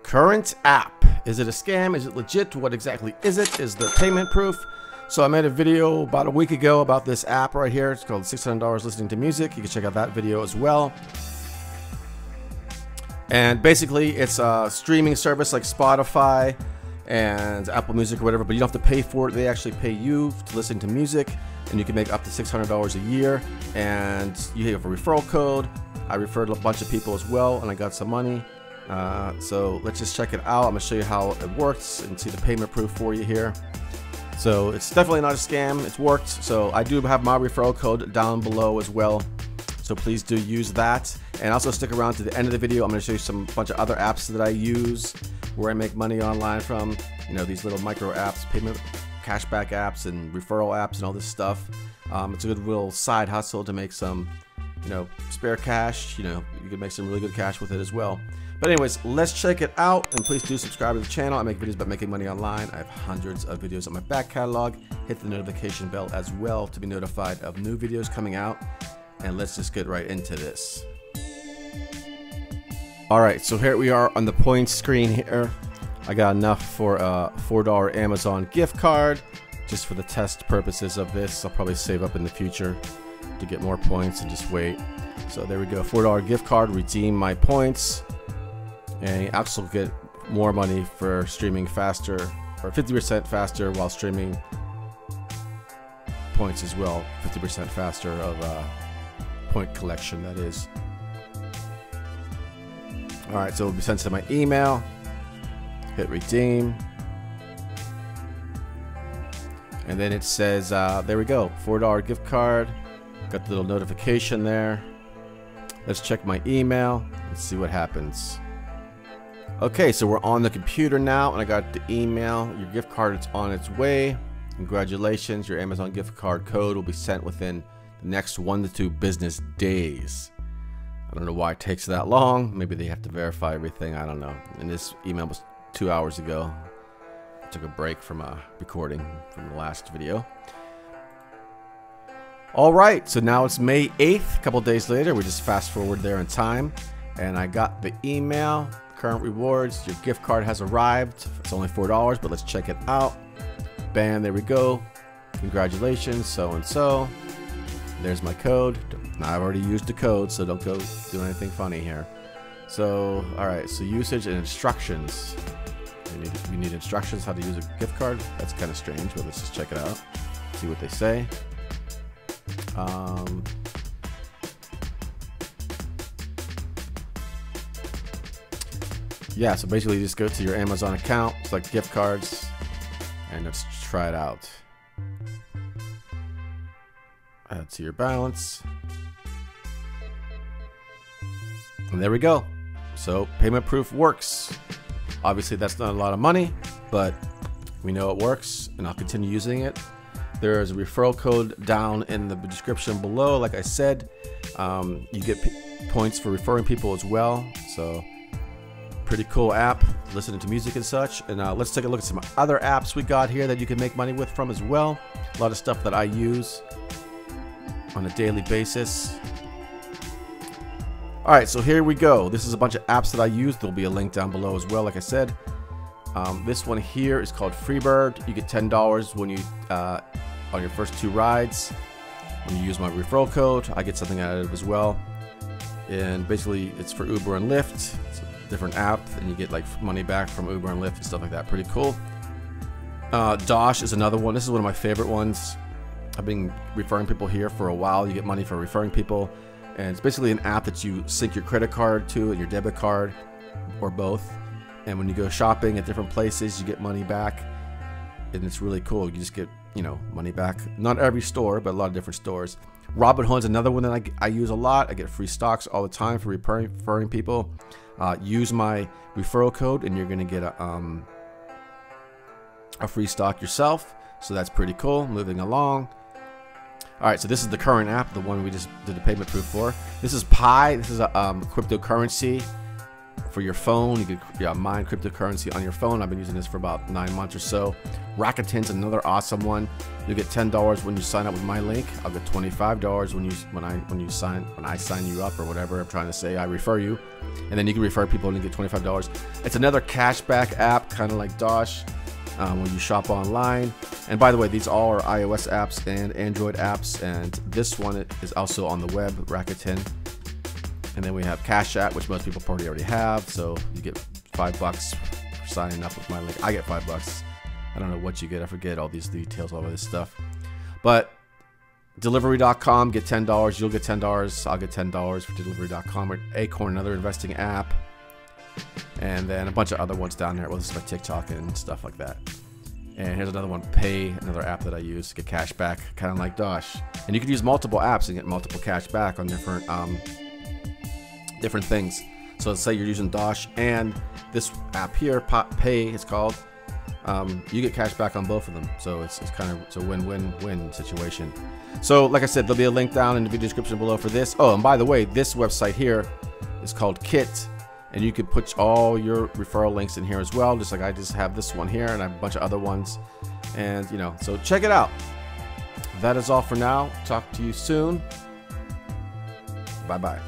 Current app. Is it a scam? Is it legit? What exactly is it? Is the payment proof? So I made a video about a week ago about this app right here. It's called $600 Listening to Music. You can check out that video as well. And basically it's a streaming service like Spotify and Apple Music or whatever, but you don't have to pay for it. They actually pay you to listen to music, and you can make up to $600 a year, and you have a referral code. I referred a bunch of people as well, and I got some money. So let's just check it out. I'm gonna show you how it works and see the payment proof for you here. So it's definitely not a scam. It's worked. So I do have my referral code down below as well. So please do use that. And also stick around to the end of the video. I'm going to show you some bunch of other apps that I use where I make money online from. You know, these little micro apps, payment, cashback apps, and referral apps, and all this stuff. It's a good little side hustle to make some, you know, spare cash. You know, you can make some really good cash with it as well. But anyways, let's check it out, and please do subscribe to the channel. I make videos about making money online. I have hundreds of videos on my back catalog. Hit the notification bell as well to be notified of new videos coming out. And let's just get right into this. Alright, so here we are on the points screen here. I got enough for a $4 Amazon gift card. Just for the test purposes of this. I'll probably save up in the future to get more points and just wait. So there we go, $4 gift card, redeem my points. And you also get more money for streaming faster, or 50% faster while streaming points as well. 50% faster of point collection, that is. Alright, so it'll be sent to my email. Hit redeem. And then it says, there we go, $4 gift card. Got the little notification there. Let's check my email. Let's see what happens. Okay, so we're on the computer now, and I got the email. Your gift card is on its way. Congratulations, your Amazon gift card code will be sent within the next 1 to 2 business days. I don't know why it takes that long. Maybe they have to verify everything. I don't know. And this email was 2 hours ago. I took a break from recording from the last video. Alright, so now it's May 8th, a couple days later. We just fast forward there in time. And I got the email. Current rewards, your gift card has arrived. It's only $4, but let's check it out. Bam, there we go. Congratulations, so and so. There's my code. Now I've already used the code, so don't go do anything funny here. So, alright, so usage and instructions. We need instructions how to use a gift card. That's kind of strange, but let's just check it out. See what they say. Yeah, so basically you just go to your Amazon account, select gift cards, and let's try it out. Add to your balance. And there we go. So payment proof works. Obviously that's not a lot of money, but we know it works, and I'll continue using it. There's a referral code down in the description below. Like I said, you get points for referring people as well. So pretty cool app, listening to music and such. And let's take a look at some other apps we got here that you can make money with from as well. A lot of stuff that I use on a daily basis. Alright, so here we go. This is a bunch of apps that I use. There'll be a link down below as well, like I said. This one here is called Freebird. You get $10 when you on your first 2 rides. When you use my referral code, I get something out of it as well. And basically it's for Uber and Lyft. It's a different app, and you get like money back from Uber and Lyft and stuff like that. Pretty cool. Dosh is another one. This is one of my favorite ones. I've been referring people here for a while. You get money for referring people, and it's basically an app that you sync your credit card to and your debit card, or both. And when you go shopping at different places, you get money back, and it's really cool. You just get, you know, money back. Not every store, but a lot of different stores. Robinhood's another one that I use a lot. I get free stocks all the time for referring people. Use my referral code, and you're gonna get a free stock yourself. So that's pretty cool. Moving along. Alright, so this is the current app, the one we just did the payment proof for. This is Pi. This is a cryptocurrency for your phone. You could mine cryptocurrency on your phone. I've been using this for about 9 months or so. Rakuten's another awesome one. You get $10 when you sign up with my link. I'll get $25 when I sign you up, or whatever I'm trying to say. I refer you, and then you can refer people and you get $25. It's another cashback app, kind of like Dosh, when you shop online. And by the way, these all are iOS apps and Android apps, and this one is also on the web, Rakuten. And then we have Cash App, which most people probably already have. So you get $5 for signing up with my link. I get $5. I don't know what you get. I forget all these details, all of this stuff. But Delivery.com, get $10. You'll get $10. I'll get $10 for Delivery.com. Or Acorn, another investing app. And then a bunch of other ones down there. Well, this is my TikTok and stuff like that. And here's another one, Pay, another app that I use to get cash back, kind of like Dosh. And you can use multiple apps and get multiple cash back on different things. So let's say you're using Dosh and this app here, Pay it's called. You get cash back on both of them. So it's a win-win-win situation. So like I said, there'll be a link down in the video description below for this. Oh, and by the way, this website here is called Kit, and you can put all your referral links in here as well, just like I just have this one here, and I have a bunch of other ones. And you know, so check it out. That is all for now. Talk to you soon. Bye bye.